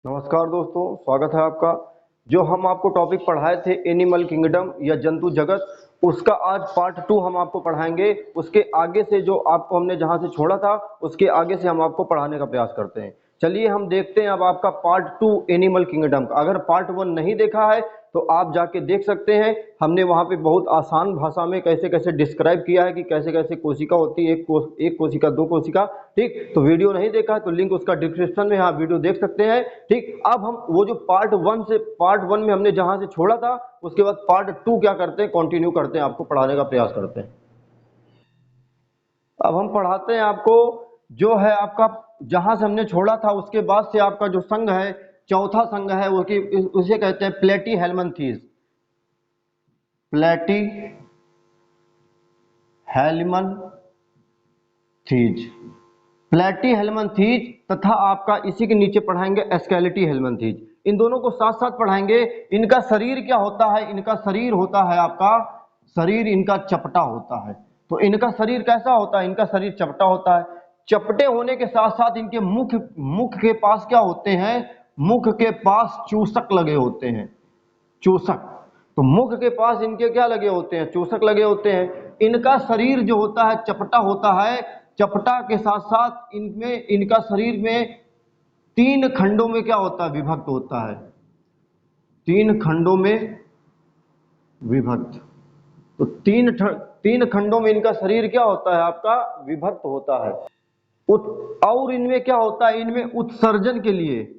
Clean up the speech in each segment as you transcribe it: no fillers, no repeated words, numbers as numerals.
नमस्कार दोस्तों, स्वागत है आपका। जो हम आपको टॉपिक पढ़ाए थे एनिमल किंगडम या जंतु जगत, उसका आज पार्ट 2 हम आपको पढ़ाएंगे। उसके आगे से जो आपको हमने जहां से छोड़ा था उसके आगे से हम आपको पढ़ाने का प्रयास करते हैं। चलिए हम देखते हैं अब आपका पार्ट 2 एनिमल किंगडम का। अगर पार्ट 1 नहीं देखा है तो आप जाके देख सकते हैं। हमने वहां पे बहुत आसान भाषा में कैसे कैसे डिस्क्राइब किया है कि कैसे कैसे कोशिका होती है, एक कोशिका, दो कोशिका। ठीक, तो वीडियो नहीं देखा है तो लिंक उसका डिस्क्रिप्शन में, हाँ वीडियो देख सकते हैं। ठीक, अब हम वो जो पार्ट 1 में हमने जहां से छोड़ा था उसके बाद पार्ट 2 क्या करते हैं, कंटिन्यू करते हैं, आपको पढ़ाने का प्रयास करते हैं। अब हम पढ़ाते हैं आपको जो है आपका, जहां से हमने छोड़ा था उसके बाद से आपका जो संघ है, चौथा संघ है वो कि उसे कहते हैं प्लेटी हेलमंथीज। प्लेटी हेलमंथीज, प्लेटी हेलमंथीज तथा आपका इसी के नीचे पढ़ाएंगे एस्केलेटी हेलमंथीज। इन दोनों को साथ साथ पढ़ाएंगे। इनका शरीर क्या होता है? इनका शरीर होता है आपका, शरीर इनका चपटा होता है। तो इनका शरीर कैसा होता है? इनका शरीर चपटा होता है। चपटे होने के साथ साथ इनके मुख मुख के पास क्या होते हैं? मुख के पास चूसक लगे होते हैं। चूसक, तो मुख के पास इनके क्या लगे होते हैं? चूसक लगे होते हैं। इनका शरीर जो होता है चपटा होता है। चपटा के साथ साथ इनमें, इनका शरीर में 3 खंडों में क्या होता है? विभक्त होता है। 3 खंडों में विभक्त। तो तीन खंडों में इनका शरीर क्या होता है? आपका विभक्त होता है। और इनमें क्या होता है? इनमें उत्सर्जन के लिए,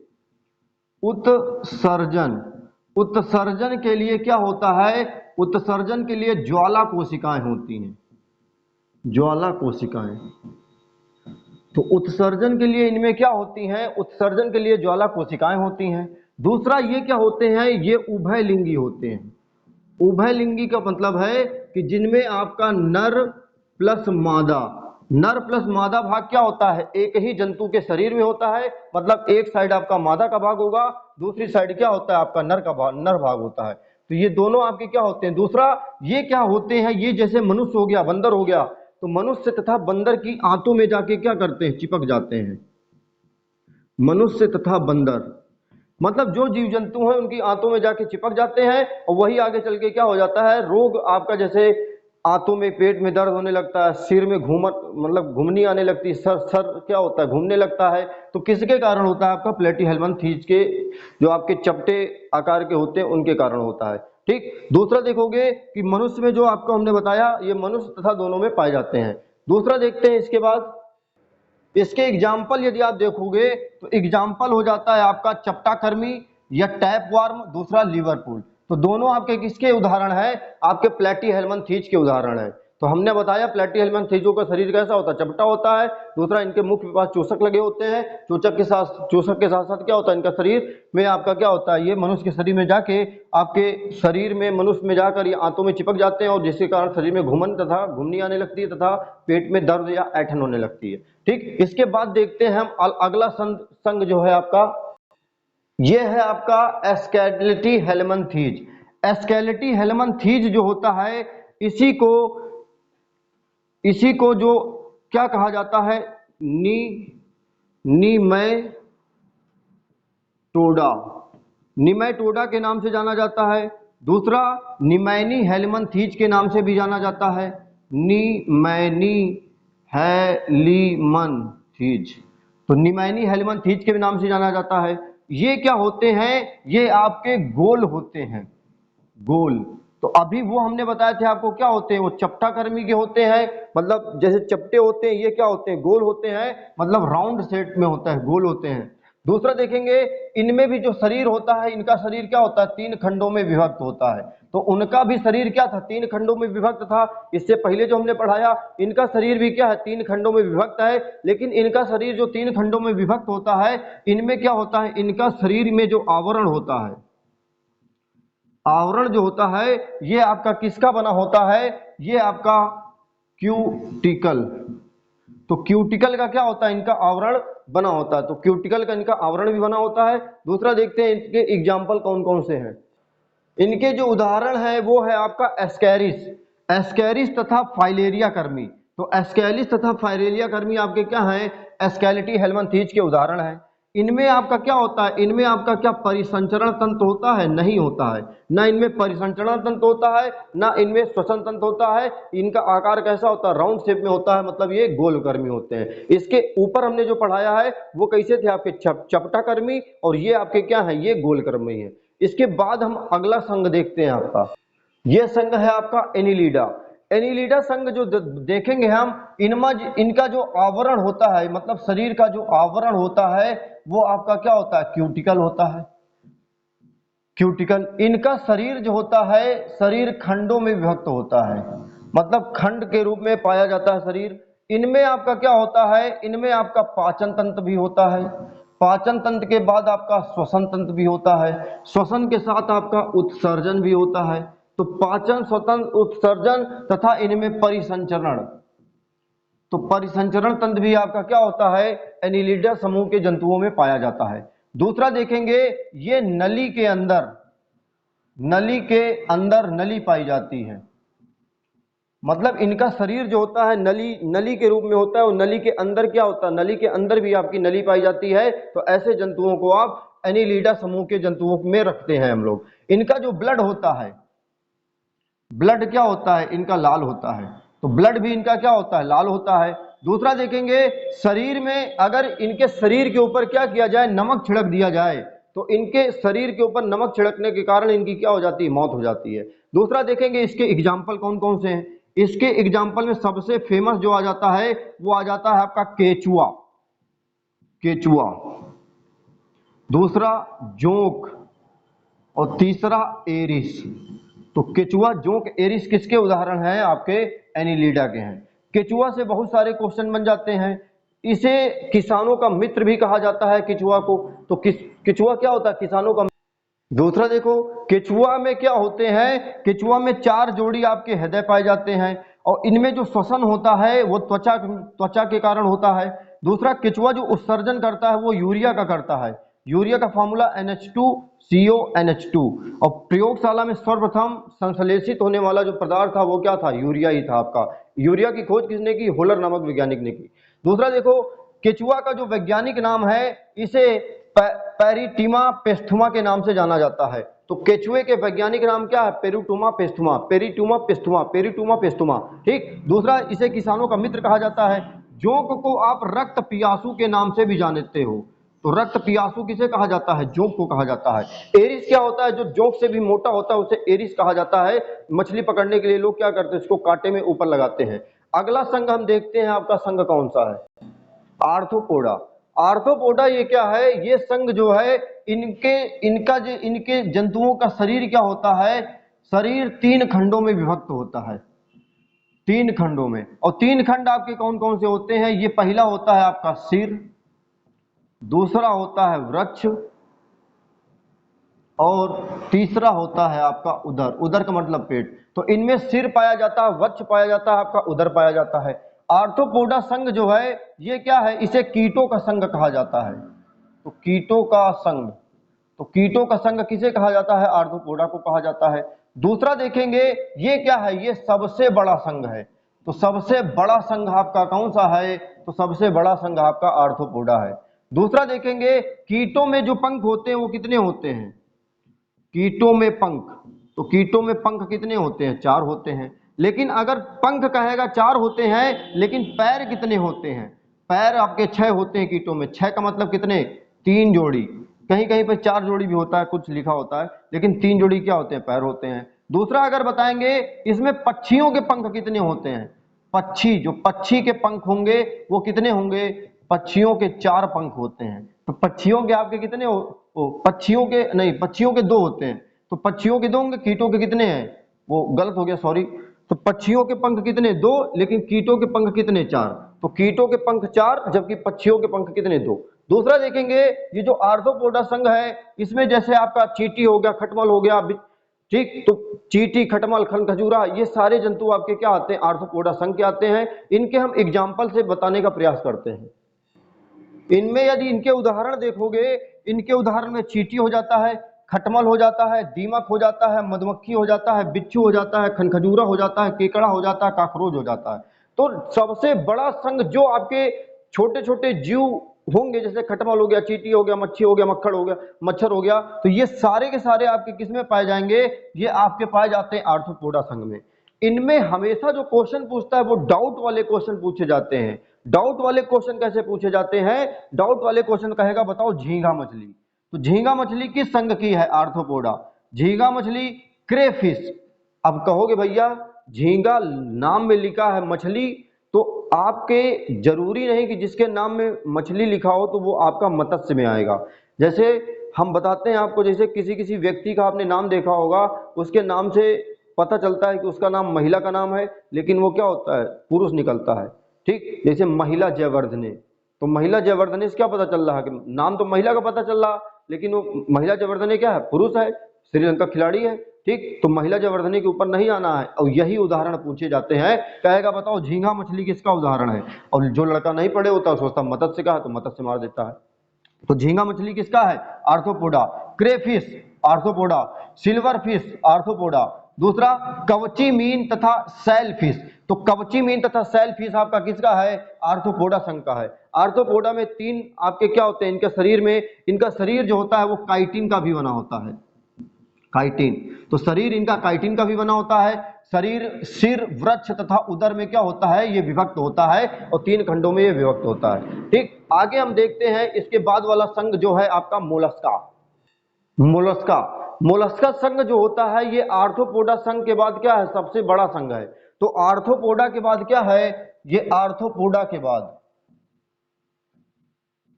उत्सर्जन, उत्सर्जन के लिए क्या होता है? उत्सर्जन के लिए ज्वाला कोशिकाएं होती हैं। ज्वाला कोशिकाएं, तो उत्सर्जन के लिए इनमें क्या होती हैं? उत्सर्जन के लिए ज्वाला कोशिकाएं होती हैं। दूसरा ये क्या होते हैं? ये उभयलिंगी होते हैं। उभयलिंगी का मतलब है कि जिनमें आपका नर प्लस मादा, नर प्लस मादा भाग क्या होता है? एक ही जंतु के शरीर में होता है। मतलब एक साइड आपका मादा का भाग होगा, दूसरी साइड क्या होता है? आपका नर का भाग, नर भाग होता है। तो ये दोनों आपके क्या होते हैं? दूसरा ये क्या होते हैं? ये जैसे मनुष्य हो गया, बंदर हो गया, तो मनुष्य तथा बंदर की आंतों में जाके क्या करते हैं? चिपक जाते हैं। मनुष्य तथा बंदर, मतलब जो जीव जंतु हैं उनकी आंतों में जाके चिपक जाते हैं और वही आगे चल के क्या हो जाता है? रोग आपका, जैसे आंतों में, पेट में दर्द होने लगता है, सिर में घूमट, मतलब घुमनी आने लगती है, सर सर क्या होता है? घूमने लगता है। तो किसके कारण होता है? आपका प्लेटी हेलमंथीज के, जो आपके चपटे आकार के होते हैं उनके कारण होता है। ठीक, दूसरा देखोगे कि मनुष्य में जो आपको हमने बताया, ये मनुष्य तथा दोनों में पाए जाते हैं। दूसरा देखते हैं इसके बाद, इसके एग्जाम्पल यदि आप देखोगे तो एग्जाम्पल हो जाता है आपका चपटाकर्मी या टैपवार्म, दूसरा लिवरपूल। तो दोनों आपके किसके उदाहरण है? आपके प्लेटी हेलमंथीज के उदाहरण है। तो हमने बताया प्लेटी हेलमंथीजों का शरीर कैसा होता है? चपटा होता है। दूसरा, इनके मुख के पास चूसक लगे होते हैं। चूसक के साथ साथ क्या होता है? इनका शरीर में आपका क्या होता है? ये मनुष्य के शरीर में जाके, आपके शरीर में, मनुष्य में जाकर ये आंतों में चिपक जाते हैं और जिसके कारण शरीर में घुमन तथा घुमनी आने लगती है तथा पेट में दर्द या ऐंठन होने लगती है। ठीक, इसके बाद देखते हैं हम अगला संघ जो है आपका, ये है आपका एस्केलेटी हेलमंथीज। एस्केलेटी हेलमंथीज जो होता है, इसी को जो क्या कहा जाता है? नी निमेटोडा, निमेटोडा के नाम से जाना जाता है। दूसरा, निमैनी हेलमंथीज के नाम से भी जाना जाता है। निमैनी हेलिमंथीज, तो निमैनी हेलमंथीज के नाम से जाना जाता है। ये क्या होते हैं? ये आपके गोल होते हैं, गोल। तो अभी वो हमने बताए थे आपको क्या होते हैं? वो चपटाकर्मी के होते हैं, मतलब जैसे चपटे होते हैं, ये क्या होते हैं? गोल होते हैं, मतलब राउंड शेप में होता है, गोल होते हैं। दूसरा देखेंगे, इनमें भी जो शरीर होता है, इनका शरीर क्या होता है? 3 खंडों में विभक्त होता है। तो उनका भी शरीर क्या था? 3 खंडों में विभक्त था। इससे पहले जो हमने पढ़ाया, इनका शरीर भी क्या है? 3 खंडों में विभक्त है। लेकिन इनका शरीर जो 3 खंडों में विभक्त होता है, इनमें क्या होता है? इनका शरीर में जो आवरण होता है, आवरण जो होता है, ये आपका किसका बना होता है? ये आपका क्यूटिकल। तो क्यूटिकल का क्या होता है? इनका आवरण बना होता है। तो क्यूटिकल का इनका आवरण भी बना होता है। दूसरा देखते हैं इनके एग्जाम्पल कौन कौन से हैं। इनके जो उदाहरण है वो है आपका एस्कैरिस, एस्कैरिस तथा फाइलेरिया कर्मी। तो एस्कैरिस तथा फाइलेरिया कर्मी आपके क्या हैं? एस्केलेटी हेलमंथीज के उदाहरण हैं। इनमें आपका क्या होता है, इनमें आपका क्या परिसंचरण तंत्र होता है, नहीं होता है। ना इनमें परिसंचरण तंत्र होता है, ना इनमें श्वसन तंत्र होता है। इनका आकार कैसा होता है, राउंड शेप में होता है, मतलब ये गोलकर्मी होते हैं। इसके ऊपर हमने जो पढ़ाया है वो कैसे थे आपके चपटाकर्मी, और ये आपके क्या है, ये गोलकर्मी है। इसके बाद हम अगला संघ देखते हैं आपका, ये संघ है आपका एनिलिडा। एनिलिडा संघ जो देखेंगे हम, इनका जो आवरण होता है, मतलब शरीर का जो आवरण होता है वो आपका क्या होता है, क्यूटिकल होता है। क्यूटिकल, इनका शरीर जो होता है शरीर खंडों में विभक्त होता है, मतलब खंड के रूप में पाया जाता है शरीर। इनमें आपका क्या होता है, इनमें आपका पाचन तंत्र भी होता है। पाचन तंत्र के बाद आपका श्वसन तंत्र भी होता है। श्वसन के साथ आपका उत्सर्जन भी होता है। तो पाचन, श्वसन, उत्सर्जन तथा इनमें परिसंचरण, तो परिसंचरण तंत्र भी आपका क्या होता है, एनिलिडा समूह के जंतुओं में पाया जाता है। दूसरा देखेंगे, ये नली पाई जाती है, मतलब इनका शरीर जो होता है नली के रूप में होता है, और नली के अंदर क्या होता है, नली के अंदर भी आपकी नली पाई जाती है। तो ऐसे जंतुओं को आप एनिलिडा समूह के जंतुओं में रखते हैं हम लोग। इनका जो ब्लड होता है, ब्लड क्या होता है, इनका लाल होता है। तो ब्लड भी इनका क्या होता है, लाल होता है। दूसरा देखेंगे, शरीर में अगर इनके शरीर के ऊपर क्या किया जाए, नमक छिड़क दिया जाए, तो इनके शरीर के ऊपर नमक छिड़कने के कारण इनकी क्या हो जाती है, मौत हो जाती है। दूसरा देखेंगे, इसके एग्जाम्पल कौन कौन से हैं। इसके एग्जाम्पल में सबसे फेमस जो आ जाता है वो आ जाता है आपका केचुआ। केचुआ, दूसरा जोंक, और तीसरा एरिस। तो केचुआ, जोंक, एरिस किसके उदाहरण हैं, आपके एनिलिडा के हैं। केचुआ से बहुत सारे क्वेश्चन बन जाते हैं। इसे किसानों का मित्र भी कहा जाता है केचुआ को। तो केचुआ क्या होता है, किसानों का। दूसरा देखो, केचुआ में क्या होते हैं, केचुआ में 4 जोड़ी आपके हृदय पाए जाते हैं, और इनमें जो श्वसन होता है वो त्वचा के कारण होता है। दूसरा, केचुआ जो उत्सर्जन करता है वो यूरिया का करता है। यूरिया का फॉर्मूला NH2CONH2। और प्रयोगशाला में सर्वप्रथम संश्लेषित होने वाला जो पदार्थ था वो क्या था, यूरिया ही था आपका। यूरिया की खोज किसने की, होलर नामक वैज्ञानिक ने की। दूसरा देखो, केचुआ का जो वैज्ञानिक नाम है, इसे पेरिटीमा पेस्थुमा के नाम से जाना जाता है। तो केचुए के वैज्ञानिक नाम क्या है, पेरिटुमा पेस्थुमा, पेरिटुमा पेस्थुमा, पेरिटुमा पेस्थुमा। ठीक। दूसरा, इसे किसानों का मित्र कहा जाता है। जोंक को आप रक्त पियासू के नाम से भी जानते हो। तो रक्त पियासू किसे कहा जाता है, जोंक को कहा जाता है। एरिस क्या होता है, जो जोंक से भी मोटा होता है उसे एरिस कहा जाता है। मछली पकड़ने के लिए लोग क्या करते हैं, इसको कांटे में ऊपर लगाते हैं। अगला संघ हम देखते हैं, आपका संघ कौन सा है, आर्थ्रोपोडा। आर्थ्रोपोडा ये क्या है, ये संघ जो है, इनके जंतुओं का शरीर क्या होता है, शरीर 3 खंडों में विभक्त होता है। 3 खंडों में, और 3 खंड आपके कौन कौन से होते हैं, ये पहला होता है आपका सिर, दूसरा होता है वृक्ष, और तीसरा होता है आपका उदर। उदर का मतलब पेट। तो इनमें सिर पाया जाता है, वक्ष पाया जाता है, आपका उदर पाया जाता है। आर्थ्रोपोडा संघ जो है ये क्या है, इसे कीटों का संघ कहा जाता है। तो कीटों का संघ, तो कीटों का संघ किसे कहा जाता है, आर्थ्रोपोडा को कहा जाता है। दूसरा देखेंगे, ये क्या है, ये सबसे बड़ा संघ है। तो सबसे बड़ा संघ आपका कौन सा है, तो सबसे बड़ा संघ आपका आर्थ्रोपोडा है। दूसरा देखेंगे, कीटों में जो पंख होते हैं वो कितने होते हैं, कीटों में पंख। तो कीटों में पंख कितने होते हैं, 4 होते हैं। लेकिन अगर पंख कहेगा 4 होते हैं, लेकिन पैर कितने होते हैं, पैर आपके 6 होते हैं कीटों में। 6 का मतलब कितने, 3 जोड़ी। कहीं कहीं पर 4 जोड़ी भी होता है, कुछ लिखा होता है, लेकिन 3 जोड़ी क्या होते हैं, पैर होते हैं। दूसरा अगर बताएंगे, इसमें पक्षियों के पंख कितने होते हैं। पक्षी, जो पक्षी के पंख होंगे वो कितने होंगे, पक्षियों के 4 पंख होते हैं। तो पक्षियों के आपके कितने पक्षियों के नहीं, पक्षियों के 2 होते हैं। तो पक्षियों के 2 होंगे, कीटों के कितने हैं, वो गलत हो गया, सॉरी। तो पक्षियों के पंख कितने, 2, लेकिन कीटों के पंख कितने, 4। तो कीटों के पंख 4, जबकि पक्षियों के पंख कितने, 2। दूसरा देखेंगे, ये जो आर्थ्रोपोडा संघ है, इसमें जैसे आपका चींटी हो गया, खटमल हो गया, ठीक। तो चींटी, खटमल, खरखजूरा, ये सारे जंतु आपके क्या आते हैं, आर्थ्रोपोडा संघ के आते हैं। इनके हम एग्जाम्पल से बताने का प्रयास करते हैं। इनमें यदि इनके उदाहरण देखोगे, इनके उदाहरण में चींटी हो जाता है, खटमल हो जाता है, दीमक हो जाता है, मधुमक्खी हो जाता है, बिच्छू हो जाता है, खनखजूरा हो जाता है, केकड़ा हो जाता है, काकरोच हो जाता है। तो सबसे बड़ा संघ जो आपके छोटे छोटे जीव होंगे, जैसे खटमल हो गया, चींटी हो गया, मच्छी हो गया, मक्खड़ हो गया, मच्छर हो गया, तो ये सारे के सारे आपके किस में पाए जाएंगे, ये आपके पाए जाते हैं आर्थ्रोपोडा संघ में। इनमें हमेशा जो क्वेश्चन पूछता है वो डाउट वाले क्वेश्चन पूछे जाते हैं। डाउट वाले क्वेश्चन कैसे पूछे जाते हैं, डाउट वाले क्वेश्चन कहेगा बताओ झींगा मछली, तो झींगा मछली किस संघ की है, आर्थ्रोपोडा। झींगा मछली क्रेफिश। अब कहोगे भैया झींगा नाम में लिखा है मछली, तो आपके जरूरी नहीं कि जिसके नाम में मछली लिखा हो तो वो आपका मत्स्य में आएगा। जैसे हम बताते हैं आपको, जैसे किसी किसी व्यक्ति का आपने नाम देखा होगा, उसके नाम से पता चलता है कि उसका नाम महिला का नाम है, लेकिन वो क्या होता है, पुरुष निकलता है। ठीक, जैसे महिला जयवर्धने, तो महिला जयवर्धने से क्या पता चल रहा है कि नाम तो महिला का पता चल रहा, लेकिन वो महिला जयवर्धने क्या है, पुरुष है, श्रीलंका खिलाड़ी है। ठीक, तो महिला जयवर्धने के ऊपर नहीं आना है। और यही उदाहरण पूछे जाते हैं, कहेगा बताओ झींगा मछली किसका उदाहरण है, और जो लड़का नहीं पढ़े होता सोचता मत्स्य का है, तो मत्स्य मार देता है। तो झींगा मछली किसका है, arthropoda. Crayfish arthropoda, silver fish arthropoda. दूसरा कवची मीन तथा सेल फिश, तो कवची मीन तथा सेल फिश आपका किसका है, आर्थ्रोपोडा संघ का है। आर्थ्रोपोडा में तीन आपके क्या होते हैं, इनके शरीर में, इनका शरीर जो होता है वो काइटिन का भी बना होता है, काइटिन। तो शरीर इनका काइटिन का भी बना होता है। शरीर सिर, वृक्ष तथा उदर में क्या होता है, ये विभक्त होता है, और तीन खंडों में ये विभक्त होता है। ठीक, आगे हम देखते हैं इसके बाद वाला संघ जो है आपका मोलस्का। मोलस्का, मोलस्का संघ जो होता है ये आर्थ्रोपोडा संघ के बाद क्या है, सबसे बड़ा संघ है। तो आर्थ्रोपोडा के बाद क्या है, ये आर्थ्रोपोडा के बाद,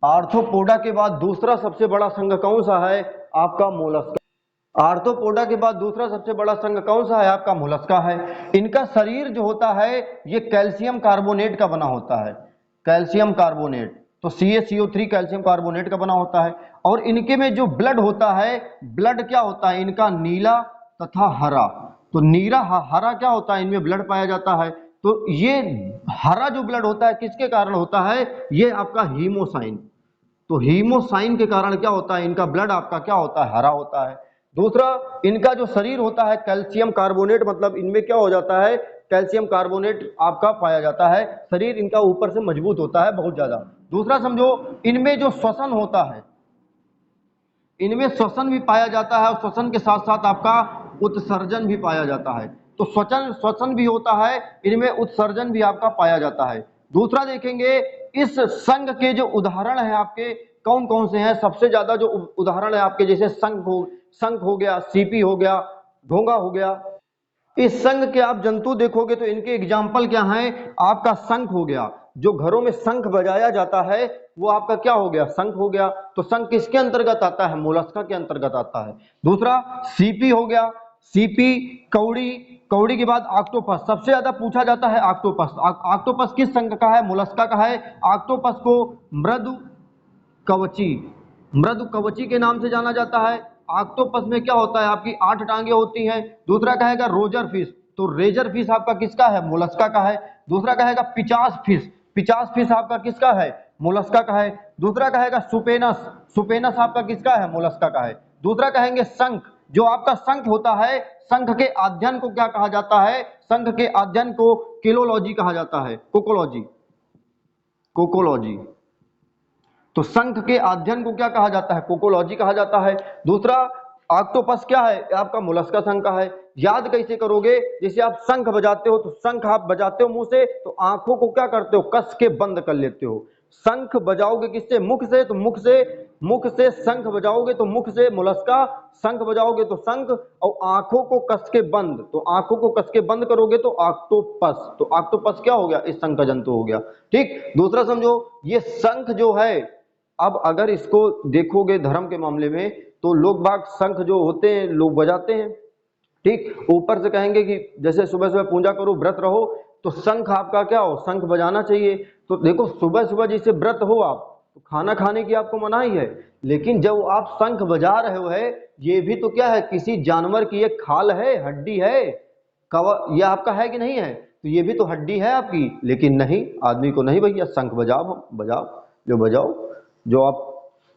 आर्थ्रोपोडा के बाद दूसरा सबसे बड़ा संघ कौन सा है, आपका मोलस्का। आर्थ्रोपोडा के बाद दूसरा सबसे बड़ा संघ कौन सा है, आपका मोलस्का है। इनका शरीर जो होता है ये कैल्शियम कार्बोनेट का बना होता है, कैल्शियम कार्बोनेट, तो CaCO3 कैल्शियम कार्बोनेट का बना होता है। और इनके में जो ब्लड होता है, ब्लड क्या होता है इनका, नीला तथा हरा। तो नीला हरा क्या होता है, इनमें ब्लड पाया जाता है। तो ये हरा जो ब्लड होता है किसके कारण होता है, ये आपका हीमोसाइन। तो हीमोसाइन के कारण क्या होता है, इनका ब्लड आपका क्या होता है, हरा होता है। दूसरा इनका जो शरीर होता है कैल्शियम कार्बोनेट, मतलब इनमें क्या हो जाता है, कैल्शियम कार्बोनेट आपका पाया जाता है। शरीर इनका ऊपर से मजबूत होता है बहुत ज्यादा। दूसरा समझो, इनमें जो श्वसन होता है, इनमें श्वसन भी पाया जाता है, और श्वसन के साथ साथ आपका उत्सर्जन भी पाया जाता है। तो श्वसन भी होता है, इनमें उत्सर्जन भी आपका पाया जाता है। दूसरा देखेंगे, इस संघ के जो उदाहरण है आपके कौन कौन से हैं, सबसे ज्यादा जो उदाहरण है आपके, जैसे शंख हो गया, सीपी हो गया, घोंगा हो गया। इस संघ के आप जंतु देखोगे तो इनके एग्जाम्पल क्या हैं, आपका शंख हो गया, जो घरों में शंख बजाया जाता है वो आपका क्या हो गया, शंख हो गया। तो शंख किसके अंतर्गत आता है, मोलस्का के अंतर्गत आता है। दूसरा सीपी हो गया, सीपी, कौड़ी, कौड़ी के बाद ऑक्टोपस, सबसे ज्यादा पूछा जाता है ऑक्टोपस। ऑक्टोपस किस संघ का है, मोलस्का का है। ऑक्टोपस को मृदु कवची, मृदु कवची के नाम से जाना जाता है। ऑक्टोपस में क्या होता है, आपकी 8 टांगे होती हैं। दूसरा कहेगा रोजर फिश, तो रेजर फिश आपका किसका है, मोलस्का का है। दूसरा कहेगा पिचास फिश, पिचास फिश आपका किसका है, मोलस्का का है। दूसरा कहेगा सुपेनस, सुपेनस आपका किसका है, मोलस्का का है। दूसरा कहेंगे शंख, जो आपका शंख होता है, शंख के अध्ययन को क्या कहा जाता है, शंख के अध्ययन को किलोलॉजी कहा जाता है, कोकोलॉजी, कोकोलॉजी। तो शंख के अध्ययन को क्या कहा जाता है, कोकोलॉजी कहा जाता है। दूसरा ऑक्टोपस क्या है, आपका मोलस्का संघ का है। याद कैसे करोगे, जैसे आप शंख बजाते हो, तो शंख आप बजाते हो मुंह से, तो आंखों को क्या करते हो, कस के बंद कर लेते हो। शंख बजाओगे किससे, मुख से, तो मुख से शंख बजाओगे तो मुख से मोलस्का, शंख बजाओगे तो शंख, और आंखों को कस के बंद, तो आंखों को कस के बंद करोगे तो ऑक्टोपस। तो ऑक्टोपस क्या हो गया, इस संघ का जंतु हो गया। ठीक, दूसरा समझो, ये शंख जो है, अब अगर इसको देखोगे धर्म के मामले में, तो लोग बाग शंख जो होते हैं लोग बजाते हैं। ठीक, ऊपर से कहेंगे कि जैसे सुबह सुबह पूजा करो, व्रत रहो, तो शंख आपका क्या हो, शंख बजाना चाहिए। तो देखो सुबह सुबह जैसे व्रत हो आप, तो खाना खाने की आपको मनाही है, लेकिन जब आप शंख बजा रहे हो है, ये भी तो क्या है, किसी जानवर की एक खाल है, हड्डी है, यह आपका है कि नहीं है, तो ये भी तो हड्डी है आपकी। लेकिन नहीं, आदमी को नहीं, भैया शंख बजाओ, बजाओ जो बजाओ, जो आप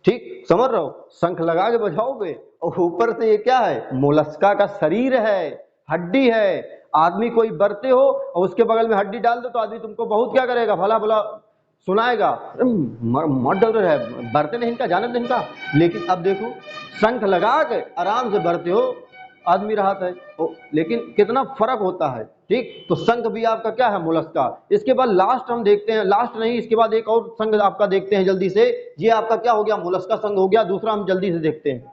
ठीक समझ रहे हो, शंख लगा के बजाओगे, और ऊपर से ये क्या है, मोलस्का का शरीर है, हड्डी है। आदमी कोई बरते हो और उसके बगल में हड्डी डाल दो, तो आदमी तुमको बहुत क्या करेगा, भला भला सुनाएगा मत डर है, बढ़ते नहीं इनका, जाने दो इनका। लेकिन अब देखो शंख लगा के आराम से बढ़ते हो, आदमी राहत है। लेकिन कितना फर्क होता है, ठीक। तो शंख भी आपका क्या है, मोलस्का। इसके बाद लास्ट हम देखते हैं, लास्ट नहीं, इसके बाद एक और संघ आपका देखते हैं जल्दी से। ये आपका क्या हो गया, मोलस्का संघ हो गया। दूसरा हम जल्दी से देखते हैं।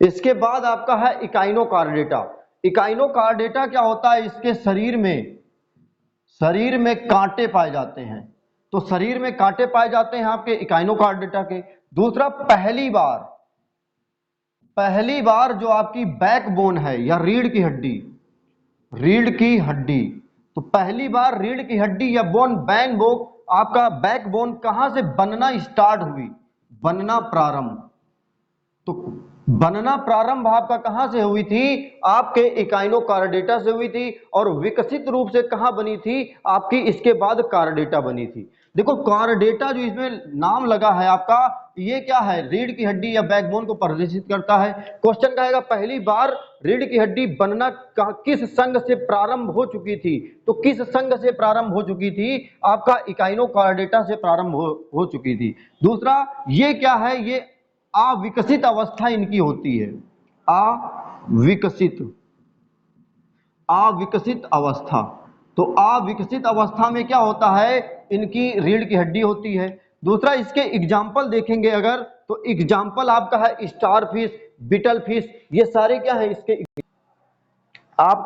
इसके बाद आपका है इकाइनोकार्डेटा। इकाइनोकार्डेटा क्या होता है, इसके शरीर में कांटे पाए जाते हैं। तो शरीर में कांटे पाए जाते हैं आपके इकाइनोकार्डेटा के। दूसरा, पहली बार जो आपकी बैकबोन है या रीढ़ की हड्डी, तो पहली बार रीढ़ की हड्डी या आपका बैकबोन कहां से बनना स्टार्ट हुई, बनना प्रारंभ। तो बनना प्रारंभ आपका कहां से हुई थी, आपके इकाइनोकार्डेटा से हुई थी। और विकसित रूप से कहां बनी थी आपकी, इसके बाद कार्डेटा बनी थी। देखो कार्डेटा जो इसमें नाम लगा है आपका, ये क्या है, रीढ़ की हड्डी या बैकबोन को प्रदर्शित करता है। क्वेश्चन कहेगा पहली बार रीढ़ की हड्डी बनना किस संघ से प्रारंभ हो चुकी थी। तो किस संघ से प्रारंभ हो चुकी थी, आपका इकाइनोकार्डेटा से प्रारंभ हो चुकी थी। दूसरा, ये क्या है, ये अविकसित अवस्था इनकी होती है, अविकसित अवस्था। तो अविकसित अवस्था में क्या होता है, इनकी रीढ़ की हड्डी होती है। दूसरा, इसके एग्जाम्पल देखेंगे अगर, तो एग्जाम्पल आपका है स्टार फिश, बिटल फिश, ये सारे क्या है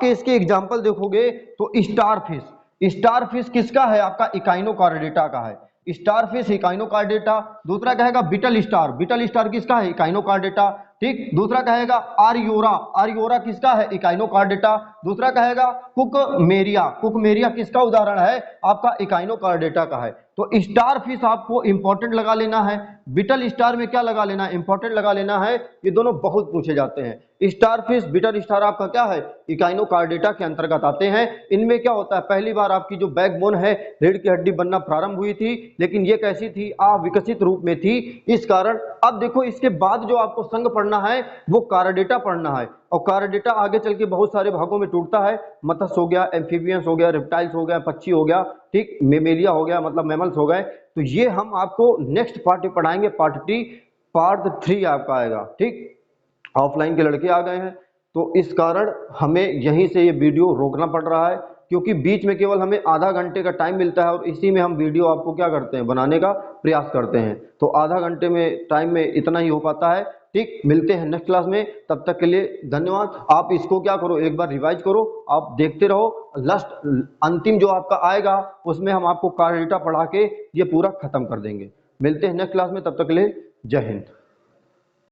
इसके एग्जाम्पल देखोगे तो स्टार फिश किसका है, आपका इकाइनोकार्डेटा का है। Star fish echinodermata. दूसरा कहेगा बिटल स्टार किसका है, इकाइनोकार्डेटा, ठीक। दूसरा कहेगा आरियोरा किसका है, इकाइनोकार्डेटा। दूसरा कहेगा कुकमेरिया किसका उदाहरण है, आपका इकाइनोकार्डेटा का है। तो स्टार फिश आपको इंपॉर्टेंट लगा लेना है, बिटल स्टार में क्या लगा लेना है, इंपॉर्टेंट लगा लेना है। ये दोनों बहुत पूछे जाते हैं। स्टार फिश, बिटल स्टार आपका क्या है, इकाइनोकार्डेटा के अंतर्गत आते हैं। इनमें क्या होता है, पहली बार आपकी जो बैकबोन है, रीढ़ की हड्डी बनना प्रारंभ हुई थी, लेकिन ये कैसी थी, अविकसित रूप में थी। इस कारण अब देखो इसके बाद जो आपको संघ पढ़ना है वो कार्डेटा पढ़ना है। और कार्डेटा आगे चल के बहुत सारे भागों में टूटता है। मत्स्य हो गया, एम्फीबियंस हो गया, रेप्टाइल्स हो गया, पक्षी हो गया, ठीक, मेमेलिया हो गया, मतलब मैमल्स हो गए। तो ये हम आपको नेक्स्ट पार्ट में पढ़ाएंगे, पार्ट 3 आपका आएगा, ठीक। ऑफलाइन के लड़के आ गए हैं, तो इस कारण हमें यहीं से ये वीडियो रोकना पड़ रहा है, क्योंकि बीच में केवल हमें आधा घंटे का टाइम मिलता है, और इसी में हम वीडियो आपको क्या करते हैं, बनाने का प्रयास करते हैं। तो आधा घंटे में टाइम में इतना ही हो पाता है, ठीक। मिलते हैं नेक्स्ट क्लास में, तब तक के लिए धन्यवाद। आप इसको क्या करो, एक बार रिवाइज करो, आप देखते रहो। लास्ट अंतिम जो आपका आएगा उसमें हम आपको कार्डेटा पढ़ा के ये पूरा खत्म कर देंगे। मिलते हैं नेक्स्ट क्लास में, तब तक के लिए जय हिंद।